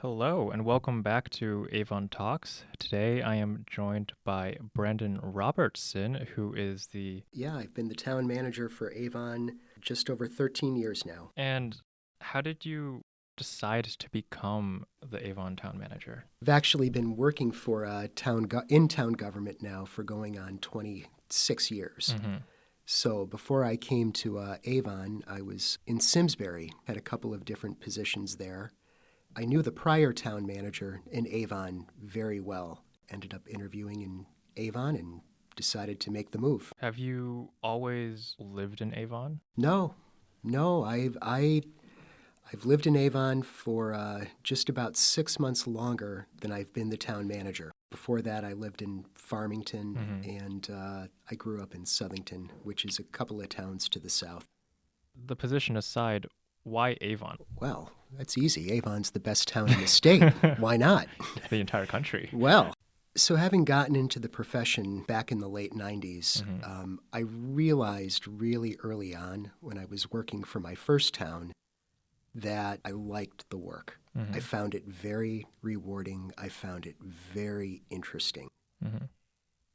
Hello, and welcome back to Avon Talks. Today I am joined by Brandon Robertson, who is the. Yeah, I've been the town manager for Avon just over 13 years now. And how did you decide to become the Avon town manager? I've actually been working for in-town government now for going on 26 years. Mm-hmm. So before I came to Avon, I was in Simsbury, had a couple of different positions there. I knew the prior town manager in Avon very well. Ended up interviewing in Avon and decided to make the move. Have you always lived in Avon? No, no, I've lived in Avon for just about 6 months longer than I've been the town manager. Before that, I lived in Farmington, Mm-hmm. and I grew up in Southington, which is a couple of towns to the south. The position aside, why Avon? Well, that's easy. Avon's the best town in the state. Why not? The entire country. Well, so having gotten into the profession back in the late 90s, Mm-hmm. I realized really early on when I was working for my first town that I liked the work. Mm-hmm. I found it very rewarding. I found it very interesting. Mm-hmm.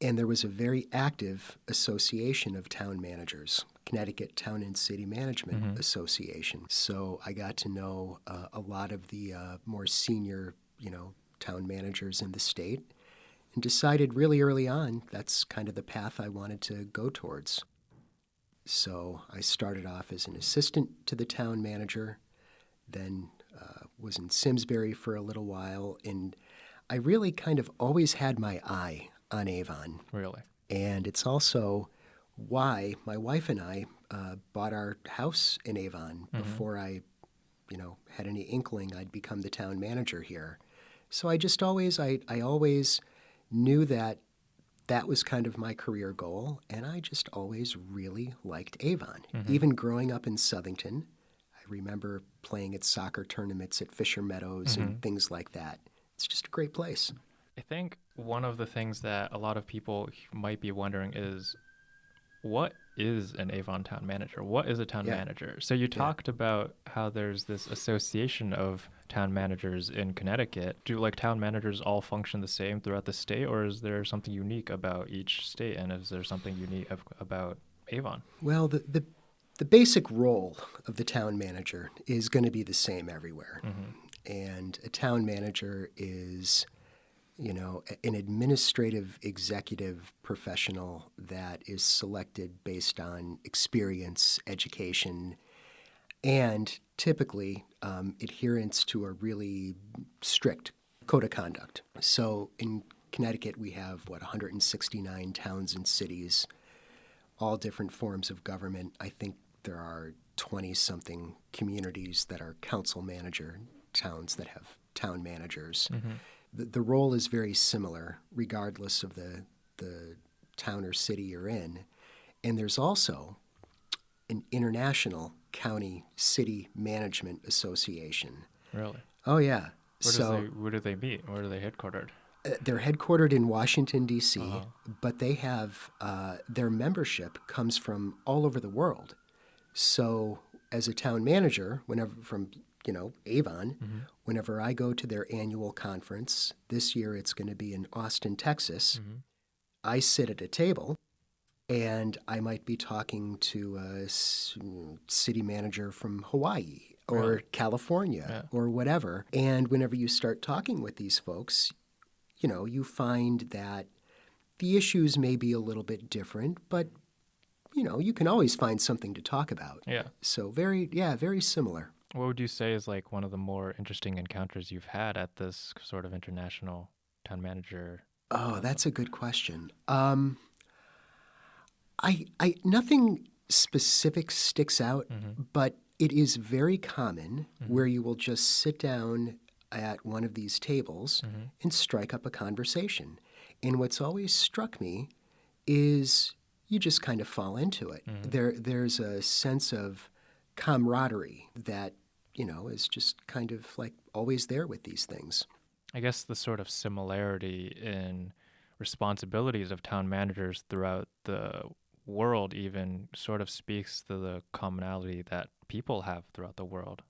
And there was a very active association of town managers, Connecticut Town and City Management Mm-hmm. Association. So I got to know a lot of the more senior, town managers in the state and decided really early on that's kind of the path I wanted to go towards. So I started off as an assistant to the town manager, then was in Simsbury for a little while, and I really kind of always had my eye on Avon. Really? And it's also why my wife and I bought our house in Avon Mm-hmm. before I, had any inkling I'd become the town manager here. So I always knew that that was kind of my career goal, and I just always really liked Avon. Mm-hmm. Even growing up in Southington, I remember playing at soccer tournaments at Fisher Meadows Mm-hmm. and things like that. It's just a great place. I think one of the things that a lot of people might be wondering is what is an Avon town manager? What is a town Yeah, manager? So you yeah. talked about how there's this association of town managers in Connecticut. Do like town managers all function the same throughout the state, or is there something unique about each state? And is there something unique about Avon? Well, the basic role of the town manager is going to be the same everywhere. Mm-hmm. And a town manager is, an administrative executive professional that is selected based on experience, education, and typically adherence to a really strict code of conduct. So in Connecticut, we have, 169 towns and cities, all different forms of government. I think there are 20-something communities that are council manager towns that have town managers. Mm-hmm. The role is very similar regardless of the town or city you're in. And there's also an international county city management association. Really? Oh, yeah. Where do they meet? Where are they headquartered? They're headquartered in Washington, D.C., Uh-huh. but they have their membership comes from all over the world. So as a town manager, whenever from Avon, Mm-hmm. whenever I go to their annual conference, this year it's going to be in Austin, Texas, Mm-hmm. I sit at a table and I might be talking to a city manager from Hawaii or Really? California Yeah. or whatever. And whenever you start talking with these folks, you find that the issues may be a little bit different, but you can always find something to talk about. Yeah. So very similar. What would you say is like one of the more interesting encounters you've had at this sort of international town manager? Oh, that's a good question. I nothing specific sticks out, Mm-hmm. but it is very common Mm-hmm. where you will just sit down at one of these tables Mm-hmm. and strike up a conversation. And what's always struck me is you just kind of fall into it. Mm-hmm. There's a sense of camaraderie that, is just kind of like always there with these things. I guess the sort of similarity in responsibilities of town managers throughout the world even sort of speaks to the commonality that people have throughout the world.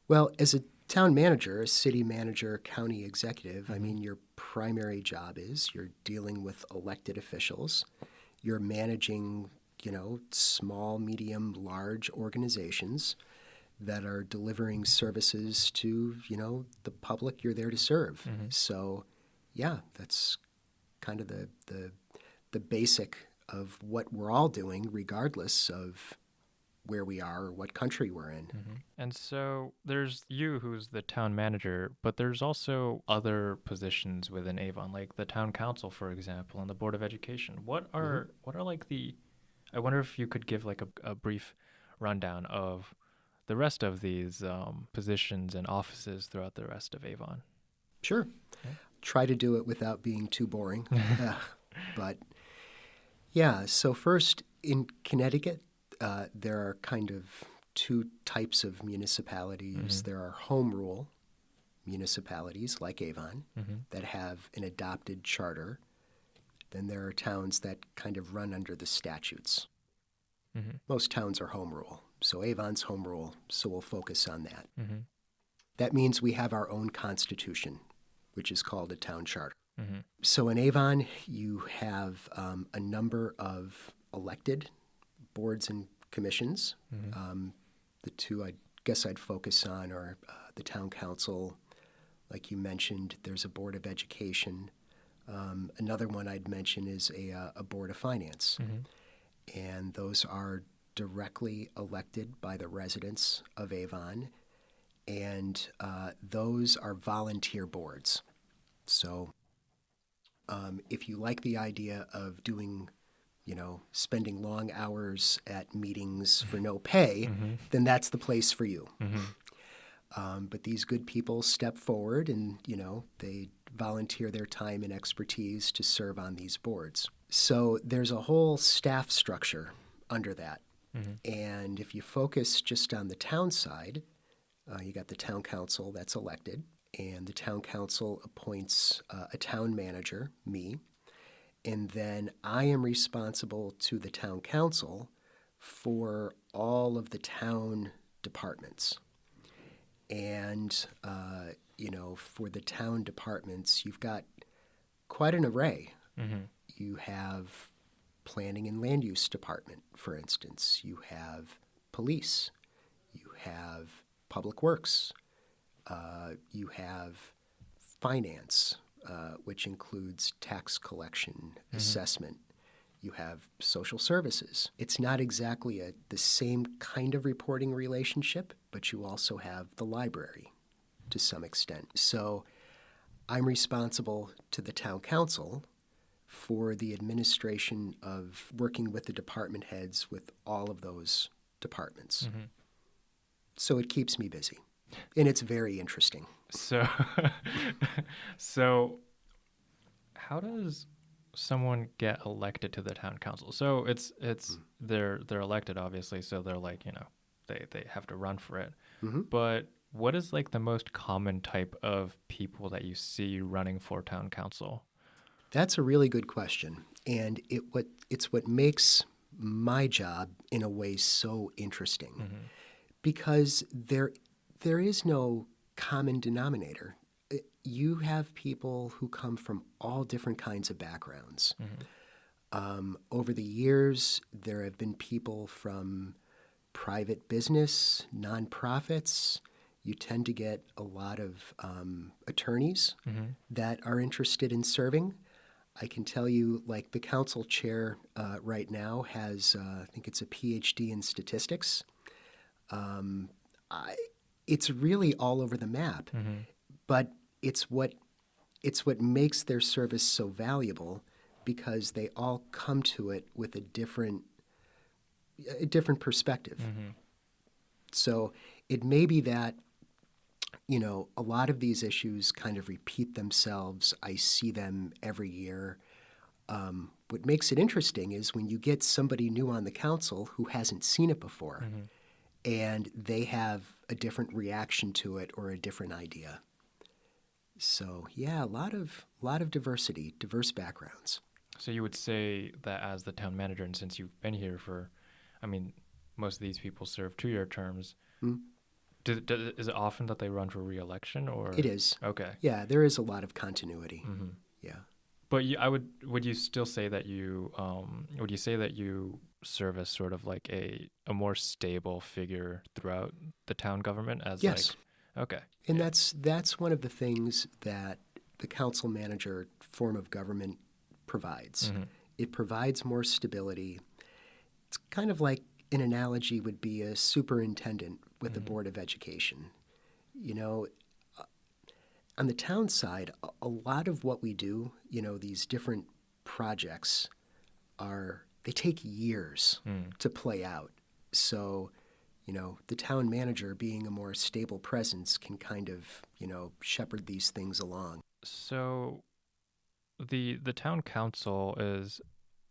Well, as a Town manager, a city manager, county executive, I mean, your primary job is you're dealing with elected officials. You're managing, small, medium, large organizations that are delivering services to, the public you're there to serve. So, yeah, that's kind of the basic of what we're all doing, regardless of where we are or what country we're in. And so there's you who's the town manager, but there's also other positions within Avon, like the town council, for example, and the board of education. What are like the? I wonder if you could give like a brief rundown of the rest of these positions and offices throughout the rest of Avon. Sure. Okay. Try to do it without being too boring. But yeah, so first in Connecticut, there are kind of two types of municipalities. There are home rule municipalities like Avon that have an adopted charter. Then there are towns that kind of run under the statutes. Most towns are home rule. So Avon's home rule, so we'll focus on that. That means we have our own constitution, which is called a town charter. So in Avon, you have a number of elected boards and commissions. The two I guess I'd focus on are the town council. Like you mentioned, there's a board of education. Another one I'd mention is a board of finance. And those are directly elected by the residents of Avon. And those are volunteer boards. So if you like the idea of doing, spending long hours at meetings for no pay, then that's the place for you. But these good people step forward and, they volunteer their time and expertise to serve on these boards. So there's a whole staff structure under that. And if you focus just on the town side, you got the town council that's elected, and the town council appoints a town manager, me, and then I am responsible to the town council for all of the town departments. And, for the town departments, you've got quite an array. You have planning and land use department, for instance. You have police. You have public works. You have finance, which includes tax collection, assessment. You have social services. It's not exactly the same kind of reporting relationship, but you also have the library to some extent. So I'm responsible to the town council for the administration of working with the department heads with all of those departments. So it keeps me busy, and it's very interesting. So, so how does someone get elected to the town council? So it's they're elected, obviously, so they're like, they have to run for it. But what is like the most common type of people that you see running for town council? That's a really good question, and it's what makes my job in a way so interesting, because there is no common denominator. You have people who come from all different kinds of backgrounds. Over the years, there have been people from private business, nonprofits. You tend to get a lot of attorneys that are interested in serving. I can tell you, like the council chair right now has, I think it's a PhD in statistics. It's really all over the map, but it's what makes their service so valuable, because they all come to it with a different perspective. So it may be that, a lot of these issues kind of repeat themselves. I see them every year. What makes it interesting is when you get somebody new on the council who hasn't seen it before, and they have a different reaction to it or a different idea. So yeah, a lot of diversity, diverse backgrounds. So you would say that as the town manager, and since you've been here for, most of these people serve 2-year terms, Is it often that they run for re-election It or? is. Okay. Yeah, there is a lot of continuity. Hmm. Yeah. But would you still say that would you say that you serve as sort of like a more stable figure throughout the town government as Yes. like, okay. And Yeah. that's one of the things that the council manager form of government provides. Hmm. It provides more stability. It's kind of like an analogy would be a superintendent with the Hmm. Board of Education. You know, on the town side, a lot of what we do, these different projects they take years Mm. to play out. So, the town manager being a more stable presence can kind of, shepherd these things along. So the town council is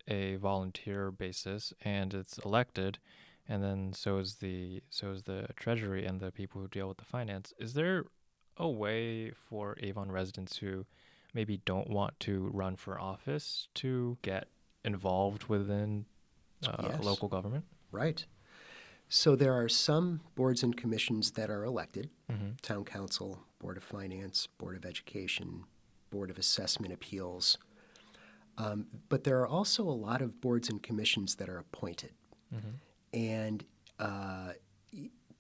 a volunteer basis and it's elected, and then so is the treasury and the people who deal with the finance. Is there a way for Avon residents who maybe don't want to run for office to get involved within Yes, local government? right. So there are some boards and commissions that are elected: Hmm. town council, board of finance, board of education, board of assessment appeals. But there are also a lot of boards and commissions that are appointed. Hmm. And uh,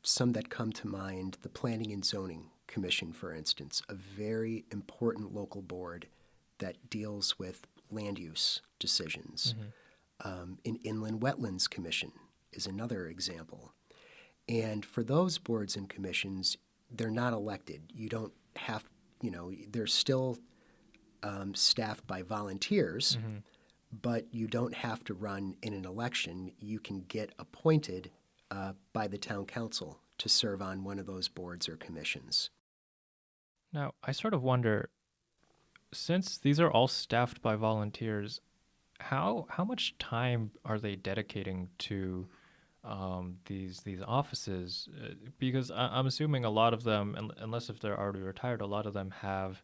some that come to mind: the Planning and Zoning Commission, for instance, a very important local board that deals with land use decisions. Hmm. An Inland Wetlands Commission is another example. And for those boards and commissions, they're not elected. You don't have, they're still staffed by volunteers, Hmm. but you don't have to run in an election. You can get appointed by the town council to serve on one of those boards or commissions. Now, I sort of wonder, since these are all staffed by volunteers, how much time are they dedicating to these offices? Because I'm assuming a lot of them, unless if they're already retired, a lot of them have,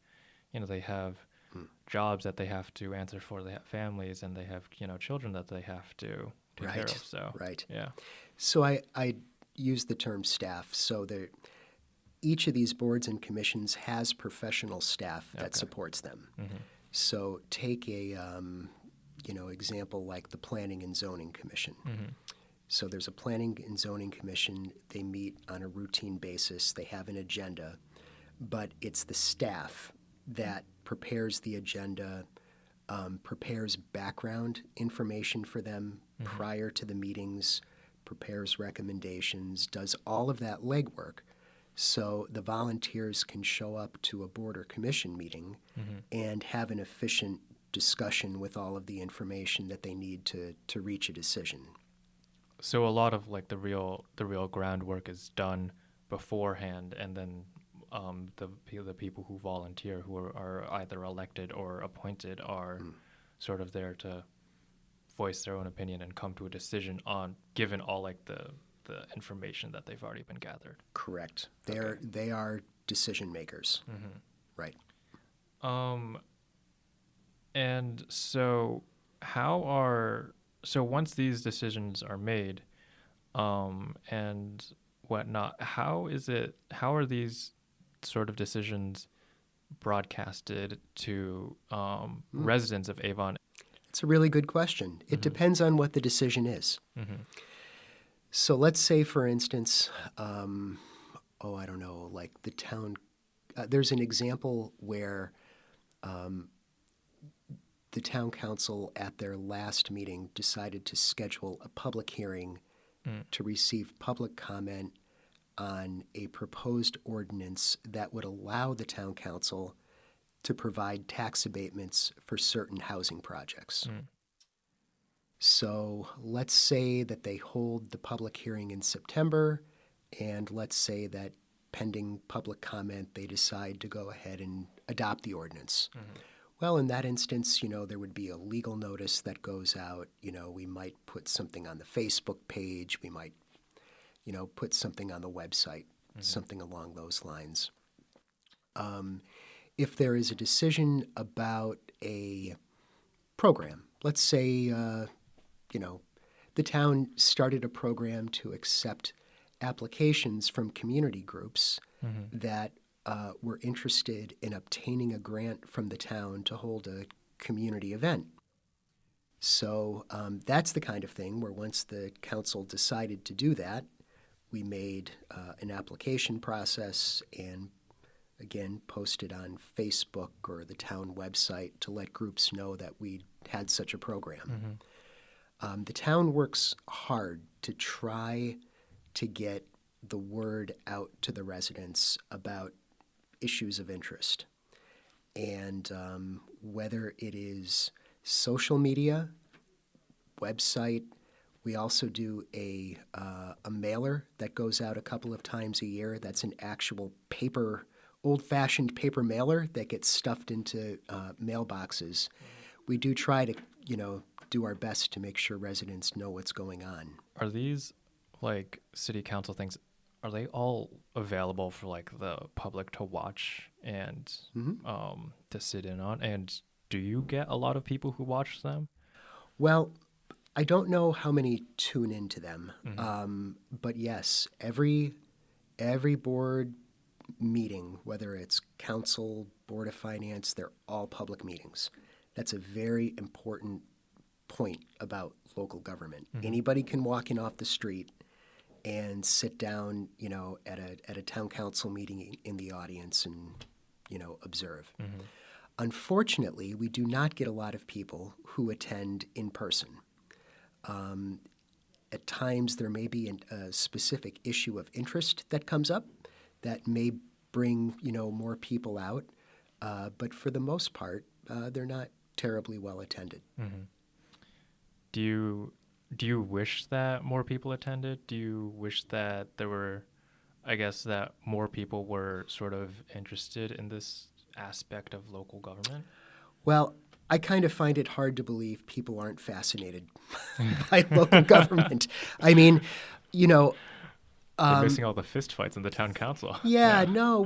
they have Hmm. jobs that they have to answer for. They have families and they have children that they have to take care Right, of. So right. yeah. So I use the term staff. So each of these boards and commissions has professional staff that Okay. supports them. Hmm. So take a example like the Planning and Zoning Commission. Hmm. So there's a Planning and Zoning Commission. They meet on a routine basis. They have an agenda, but it's the staff that prepares the agenda, prepares background information for them prior to the meetings, prepares recommendations, does all of that legwork so the volunteers can show up to a board or commission meeting Hmm. and have an efficient discussion with all of the information that they need to reach a decision. So a lot of like the real groundwork is done beforehand, and then the people who volunteer, who are either elected or appointed, are sort of there to voice their own opinion and come to a decision on given all like the information that they've already been gathered. Correct. Okay. They are decision makers. Hmm. Right. Um, and so so once these decisions are made, and whatnot, how are these sort of decisions broadcasted to residents of Avon? It's a really good question. It Hmm. depends on what the decision is. Hmm. So let's say, for instance, I don't know, like the town. There's an example where the town council at their last meeting decided to schedule a public hearing Mm. to receive public comment on a proposed ordinance that would allow the town council to provide tax abatements for certain housing projects. Mm. So let's say that they hold the public hearing in September, and let's say that pending public comment, they decide to go ahead and adopt the ordinance. Hmm. Well, in that instance, there would be a legal notice that goes out. We might put something on the Facebook page. We might, put something on the website, something along those lines. If there is a decision about a program, let's say, the town started a program to accept applications from community groups Mm-hmm. that were interested in obtaining a grant from the town to hold a community event. So that's the kind of thing where once the council decided to do that, we made an application process and again posted on Facebook or the town website to let groups know that we had such a program. Mm-hmm. The town works hard to try to get the word out to the residents about issues of interest. And whether it is social media, website, we also do a mailer that goes out a couple of times a year. That's an actual paper, old-fashioned paper mailer that gets stuffed into mailboxes. We do try to, do our best to make sure residents know what's going on. Are these like city council things? Are they all available for like the public to watch and to sit in on? And do you get a lot of people who watch them? Well, I don't know how many tune into them, Mm-hmm. but yes, every board meeting, whether it's council, board of finance, they're all public meetings. That's a very important point about local government. Mm-hmm. Anybody can walk in off the street and sit down, at a town council meeting in the audience and, observe. Mm-hmm. Unfortunately, we do not get a lot of people who attend in person. At times, there may be a specific issue of interest that comes up that may bring, more people out. But for the most part, they're not terribly well attended. Mm-hmm. Do you wish that more people attended? Do you wish that there were, I guess, that more people were sort of interested in this aspect of local government? Well, I kind of find it hard to believe people aren't fascinated by local government. I mean, They're missing all the fist fights in the town council. yeah, no,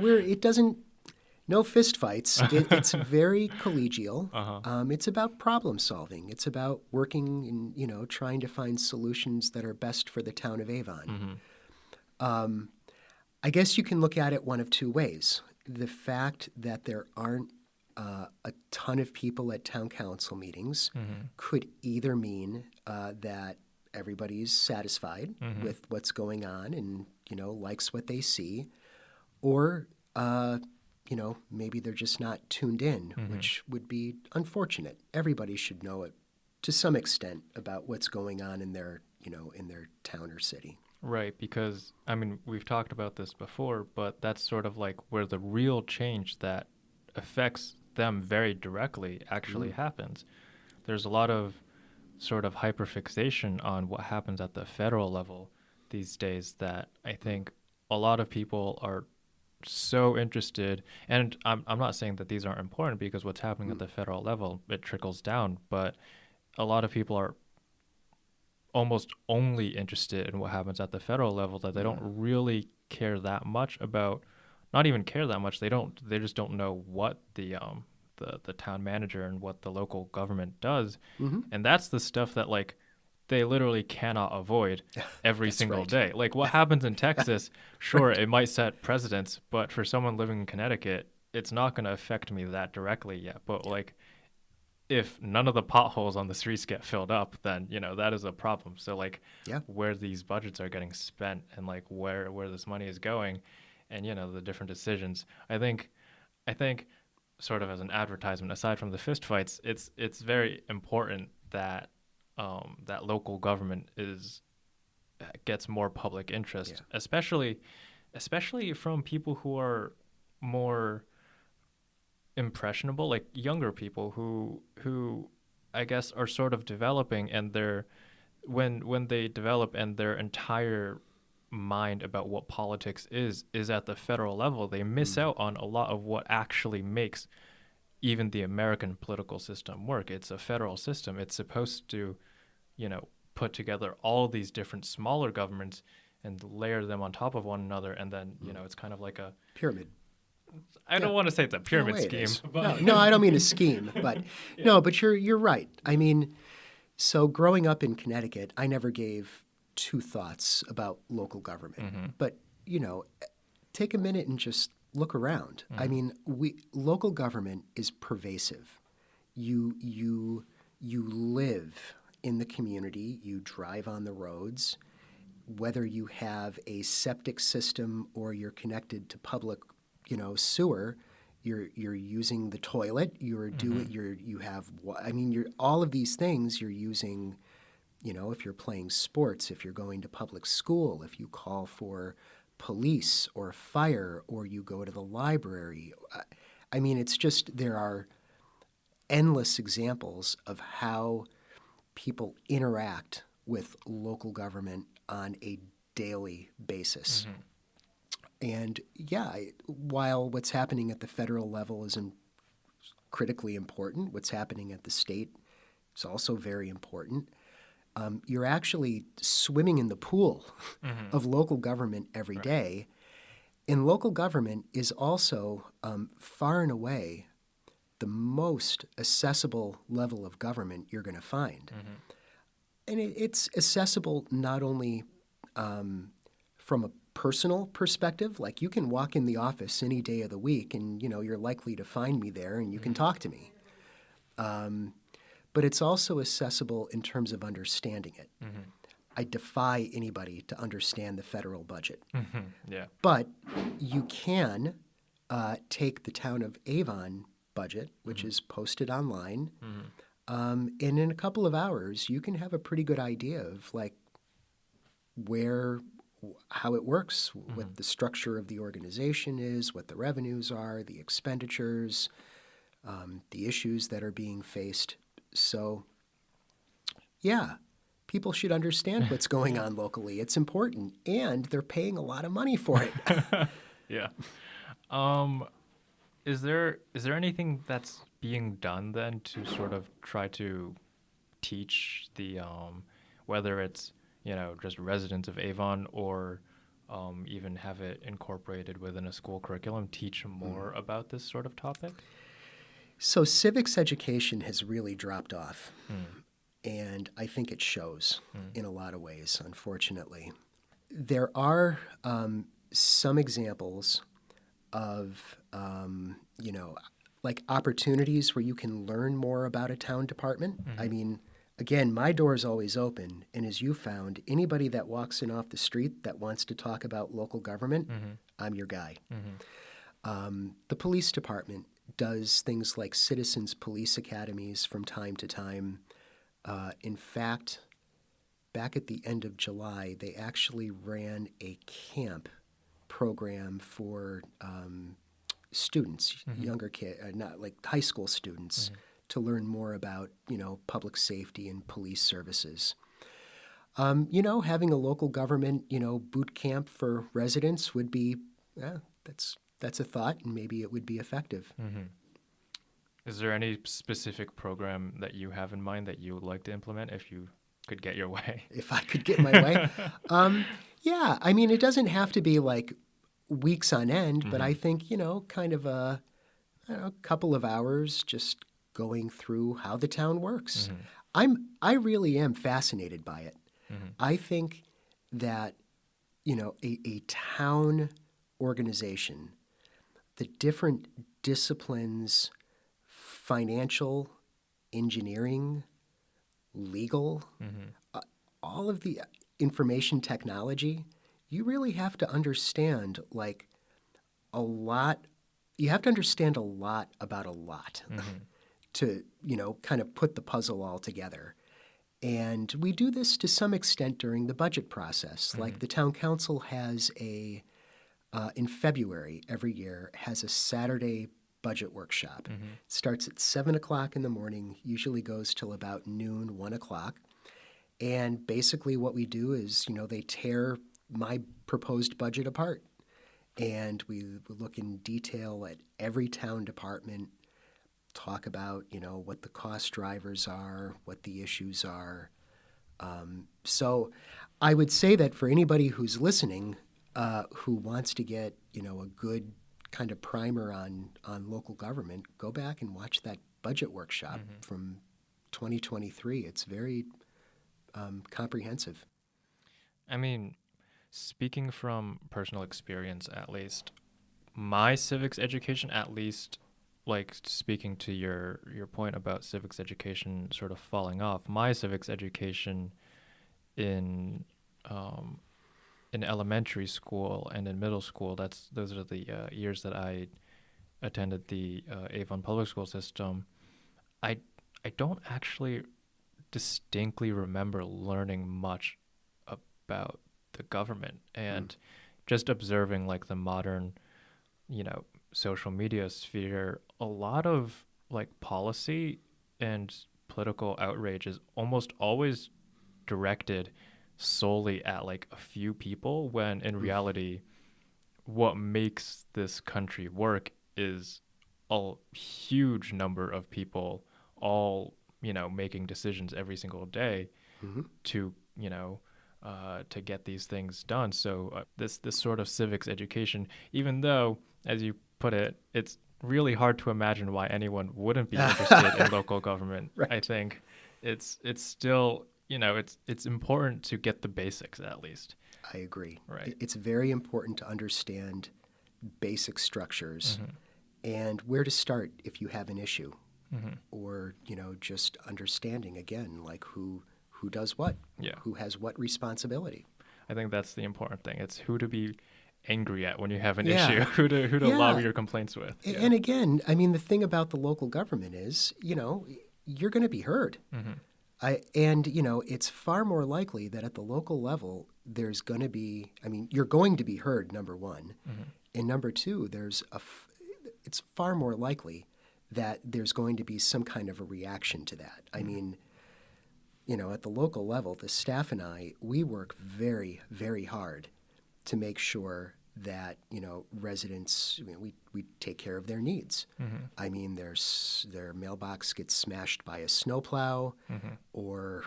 no fist fights. It's very collegial. Uh-huh. It's about problem solving. It's about working and, trying to find solutions that are best for the town of Avon. Mm-hmm. I guess you can look at it one of two ways. The fact that there aren't a ton of people at town council meetings Mm-hmm. could either mean that everybody's satisfied Mm-hmm. with what's going on and, likes what they see, or, maybe they're just not tuned in, Mm-hmm. which would be unfortunate. Everybody should know it to some extent about what's going on in their town or city. Right, because, I mean, we've talked about this before, but that's sort of like where the real change that affects them very directly actually happens. There's a lot of sort of hyperfixation on what happens at the federal level these days that I think a lot of people are so interested, and I'm not saying that these aren't important because what's happening at the federal level, it trickles down, but a lot of people are almost only interested in what happens at the federal level, that they don't really care that much about, not even care that much, they just don't know what the town manager and what the local government does. Mm-hmm. And that's the stuff that like they literally cannot avoid every single day. Like what happens in Texas, sure, it might set precedents, but for someone living in Connecticut, it's not going to affect me that directly yet. But like if none of the potholes on the streets get filled up, then, that is a problem. So like where these budgets are getting spent and like where this money is going and, the different decisions, I think sort of as an advertisement, aside from the fistfights, it's very important that that local government gets more public interest, especially from people who are more impressionable, like younger people who I guess are sort of developing, and when they develop and their entire mind about what politics is at the federal level, they miss out on a lot of what actually makes even the American political system work. It's a federal system. It's supposed to, put together all these different smaller governments and layer them on top of one another, and then, it's kind of like a pyramid. I don't want to say it's a pyramid scheme. But No, I don't mean a scheme, but no, but you're right. I mean, so growing up in Connecticut, I never gave two thoughts about local government. Mm-hmm. But, take a minute and just look around. I mean, local government is pervasive. You live in the community, you drive on the roads, whether you have a septic system or you're connected to public, sewer, you're using the toilet, you're all of these things you're using, if you're playing sports, if you're going to public school, if you call for police or fire or you go to the library. It's just there are endless examples of how people interact with local government on a daily basis. And while what's happening at the federal level isn't critically important, what's happening at the state is also very important. You're actually swimming in the pool of local government every day. And local government is also far and away the most accessible level of government you're going to find. And it's accessible not only from a personal perspective, like you can walk in the office any day of the week and, you're likely to find me there and you can talk to me. But it's also accessible in terms of understanding it. I defy anybody to understand the federal budget. Yeah. But you can take the town of Avon budget, which is posted online, and in a couple of hours, you can have a pretty good idea of how it works, what the structure of the organization is, what the revenues are, the expenditures, the issues that are being faced. So, people should understand what's going on locally. It's important, and they're paying a lot of money for it. Yeah. Is there anything that's being done then to sort of try to teach the whether it's just residents of Avon or even have it incorporated within a school curriculum, teach more about this sort of topic? So civics education has really dropped off, and I think it shows in a lot of ways, unfortunately. There are some examples of, opportunities where you can learn more about a town department. I mean, again, my door is always open, and as you found, anybody that walks in off the street that wants to talk about local government, I'm your guy. The police department does things like citizens police academies from time to time. In fact, back at the end of July, they actually ran a camp program for students, younger kids, not like high school students, to learn more about, public safety and police services. Having a local government, boot camp for residents would be, that's a thought, and maybe it would be effective. Is there any specific program that you have in mind that you would like to implement if you could get your way? If I could get my way? It doesn't have to be like weeks on end, but I think, kind of a couple of hours just going through how the town works. I really am fascinated by it. I think that, a town organization, the different disciplines, financial, engineering, legal, all of the information technology, you really have to understand a lot. You have to understand a lot about a lot to, kind of put the puzzle all together. And we do this to some extent during the budget process. Like the town council has in February every year, has a Saturday budget workshop. It starts at 7 o'clock in the morning, usually goes till about noon, 1 o'clock. And basically what we do is, they tear my proposed budget apart. And we look in detail at every town department, talk about, what the cost drivers are, what the issues are. So I would say that for anybody who's listening, who wants to get, a good kind of primer on local government, go back and watch that budget workshop from 2023. It's very comprehensive. I mean, speaking from personal experience, at least, my civics education, at least, like speaking to your point about civics education sort of falling off, my civics education in um, in elementary school and in middle school, those are the years that I attended the Avon public school system. I I don't actually distinctly remember learning much about the government Mm. and just observing like the modern, social media sphere. A lot of like policy and political outrage is almost always directed solely at like a few people when in Mm. reality what makes this country work is a huge number of people all making decisions every single day Hmm. to to get these things done. So this sort of civics education, even though, as you put it, it's really hard to imagine why anyone wouldn't be interested in local government. I Right. think it's still it's important to get the basics at least, I agree. right? It's very important to understand basic structures Mm-hmm. and where to start if you have an issue, Mm-hmm. or just understanding again, like who does what, Yeah, who has what responsibility. I think that's the important thing. It's who to be angry at when you have an issue, Yeah, who to lobby yeah. your complaints with. Yeah. And again, I mean, the thing about the local government is, you're going to be heard. Mm-hmm. And it's far more likely that at the local level, there's going to be, I mean, you're going to be heard, number one. Mm-hmm. And number two, it's far more likely that there's going to be some kind of a reaction to that. I Mm-hmm. mean, at the local level, the staff and I, we work very, very hard to make sure that, residents, we take care of their needs. Mm-hmm. I mean, their mailbox gets smashed by a snowplow, Mm-hmm. or,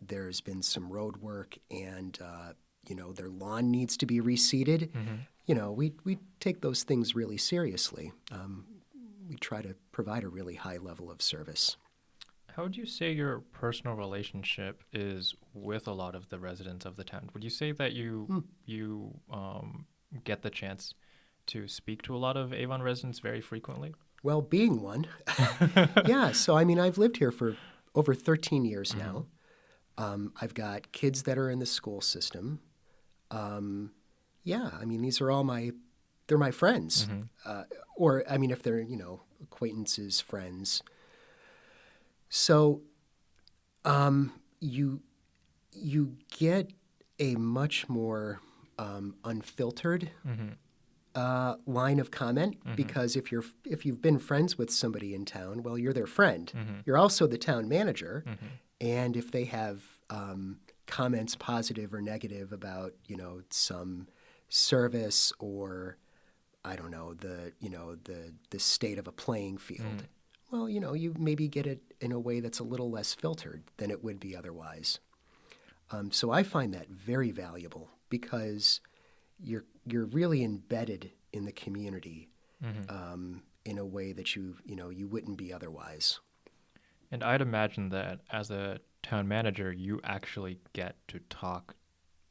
there's been some road work and, their lawn needs to be reseeded. Mm-hmm. We take those things really seriously. We try to provide a really high level of service. How would you say your personal relationship is with a lot of the residents of the town? Would you say that you get the chance to speak to a lot of Avon residents very frequently? Well, being one, yeah. So, I mean, I've lived here for over 13 years Mm-hmm. now. I've got kids that are in the school system. Yeah, I mean, they're my friends. Mm-hmm. Or, I mean, if they're, acquaintances, friends. So, you get a much more unfiltered Mm-hmm. line of comment, Mm-hmm. because if you've been friends with somebody in town, well, you're their friend. Mm-hmm. You're also the town manager, Mm-hmm. and if they have comments, positive or negative, about some service, or I don't know, the state of a playing field. Well, you maybe get it in a way that's a little less filtered than it would be otherwise. So I find that very valuable, because you're really embedded in the community, Mm-hmm. in a way that you wouldn't be otherwise. And I'd imagine that as a town manager, you actually get to talk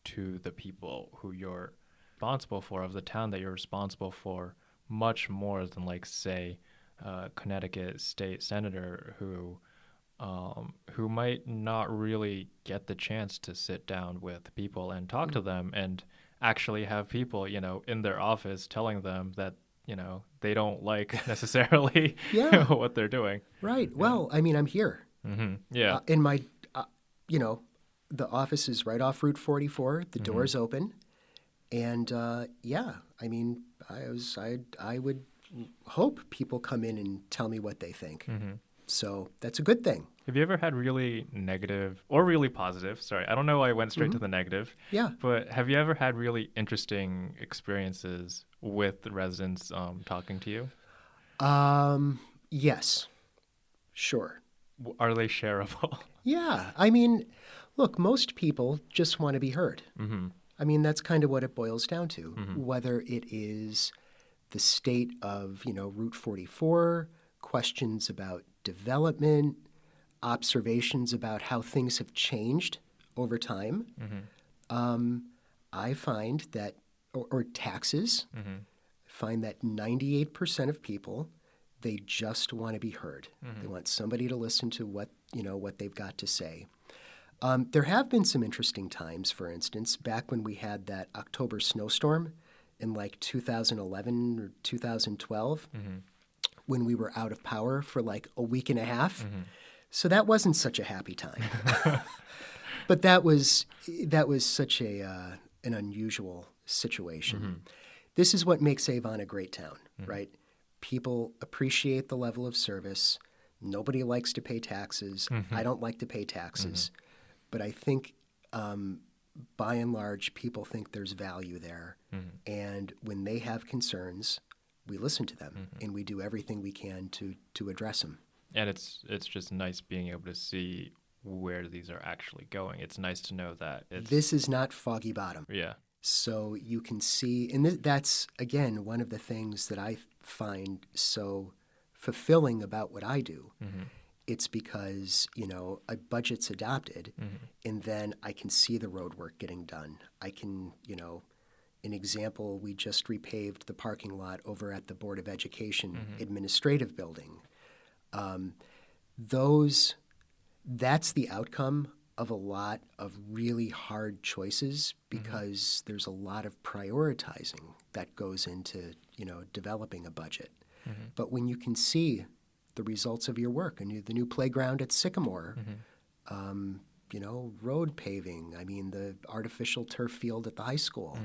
to the people who you're responsible for, of the town that you're responsible for, much more than, like, say, Connecticut state senator who might not really get the chance to sit down with people and talk to them and actually have people, in their office telling them that, they don't like necessarily Yeah, what they're doing. right. Yeah. Well, I mean, I'm here. Mm-hmm. Yeah. In my, you know, the office is right off Route 44. The Mm-hmm. door's open, and yeah, I mean, I would hope people come in and tell me what they think. Mm-hmm. So that's a good thing. Have you ever had really negative or really positive? Sorry, I don't know why I went straight to the negative. Yeah. But have you ever had really interesting experiences with the residents talking to you? Yes. Sure. Are they shareable? Yeah. I mean, look, most people just want to be heard. Mm-hmm. I mean, that's kind of what it boils down to. Mm-hmm. Whether it is the state of, Route 44, questions about development, observations about how things have changed over time, I find that, or taxes, find that 98% of people, they just want to be heard. They want somebody to listen to what they've got to say. There have been some interesting times, for instance, back when we had that October snowstorm in like 2011 or 2012, when we were out of power for like a week and a half. So that wasn't such a happy time. But that was such an unusual situation. This is what makes Avon a great town, right? People appreciate the level of service. Nobody likes to pay taxes. I don't like to pay taxes. But I think by and large, people think there's value there. And when they have concerns, we listen to them and we do everything we can to address them. And it's just nice being able to see where these are actually going. It's nice to know that this is not Foggy Bottom. Yeah. So you can see, and that's, again, one of the things that I find so fulfilling about what I do. It's because, a budget's adopted, and then I can see the road work getting done. I can, an example, we just repaved the parking lot over at the Board of Education administrative building. That's the outcome of a lot of really hard choices because there's a lot of prioritizing that goes into, developing a budget. But when you can see the results of your work, and the new playground at Sycamore, road paving, the artificial turf field at the high school.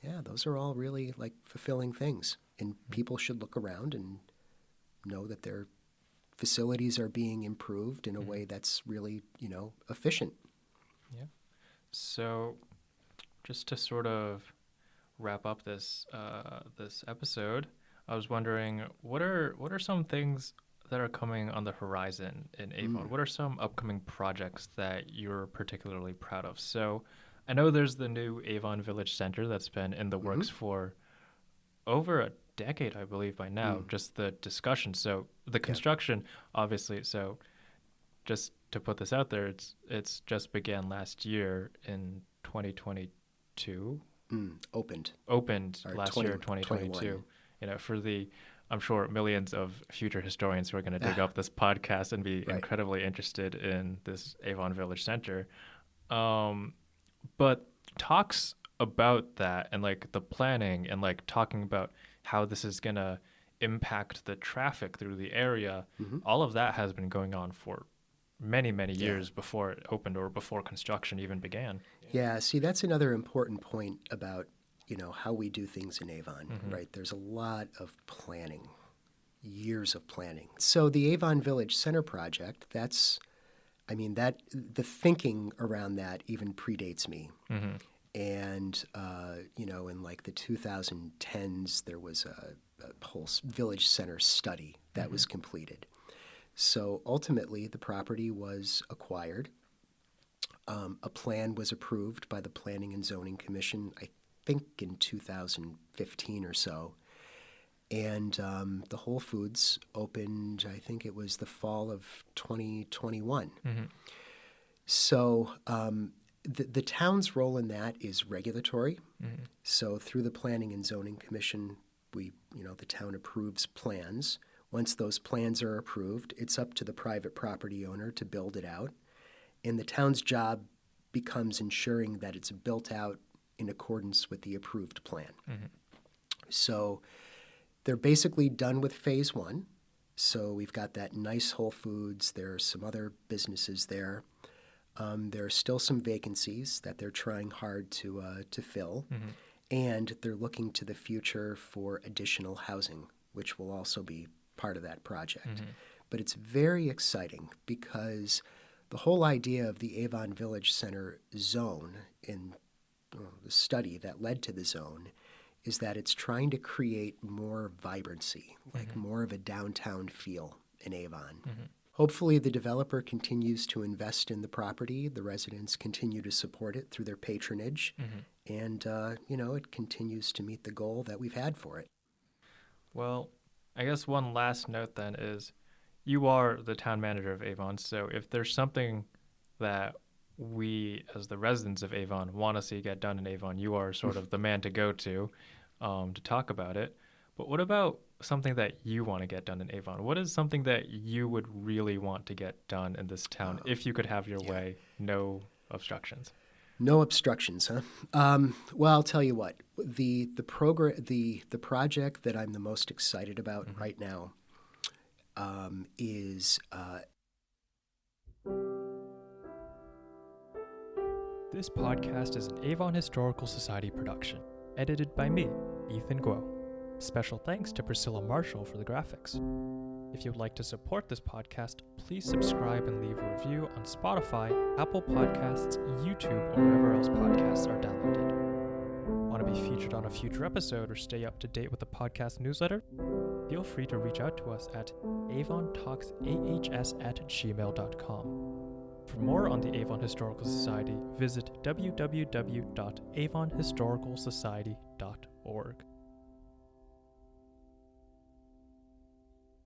Yeah, those are all really like fulfilling things. And people should look around and know that their facilities are being improved in a way that's really, efficient. Yeah. So just to sort of wrap up this this episode, I was wondering what are some things that are coming on the horizon in Avon? What are some upcoming projects that you're particularly proud of? So I know there's the new Avon Village Center that's been in the works for over a decade, I believe, by now, just the discussion. So the construction, obviously, so just to put this out there, it's just began last year in 2022. Opened Last year, 2022. For the, I'm sure, millions of future historians who are going to dig up this podcast and be incredibly interested in this Avon Village Center. But talks about that and like the planning and like talking about how this is going to impact the traffic through the area, all of that has been going on for many, many years before it opened or before construction even began. Yeah, see, that's another important point about, how we do things in Avon, right? There's a lot of planning, years of planning. So the Avon Village Center project, the thinking around that even predates me. And, in like the 2010s, there was a whole village center study that was completed. So ultimately, the property was acquired. A plan was approved by the Planning and Zoning Commission, I think in 2015 or so. And the Whole Foods opened, I think it was the fall of 2021. So the town's role in that is regulatory. So through the Planning and Zoning Commission, the town approves plans. Once those plans are approved, it's up to the private property owner to build it out. And the town's job becomes ensuring that it's built out in accordance with the approved plan. So they're basically done with phase one. So we've got that nice Whole Foods. There are some other businesses there. There are still some vacancies that they're trying hard to fill. And they're looking to the future for additional housing, which will also be part of that project. But it's very exciting because the whole idea of the Avon Village Center zone in the study that led to the zone is that it's trying to create more vibrancy, like more of a downtown feel in Avon. Hopefully the developer continues to invest in the property, the residents continue to support it through their patronage, and it continues to meet the goal that we've had for it. Well, I guess one last note then is you are the town manager of Avon, so if there's something that we, as the residents of Avon, want to see get done in Avon. You are sort of the man to go to talk about it. But what about something that you want to get done in Avon? What is something that you would really want to get done in this town if you could have your way, no obstructions? No obstructions, huh? Well, I'll tell you what. The project that I'm the most excited about right now is. This podcast is an Avon Historical Society production, edited by me, Ethan Guo. Special thanks to Priscilla Marshall for the graphics. If you'd like to support this podcast, please subscribe and leave a review on Spotify, Apple Podcasts, YouTube, or wherever else podcasts are downloaded. Want to be featured on a future episode or stay up to date with the podcast newsletter? Feel free to reach out to us at avontalksahs@gmail.com. For more on the Avon Historical Society, visit www.avonhistoricalsociety.org.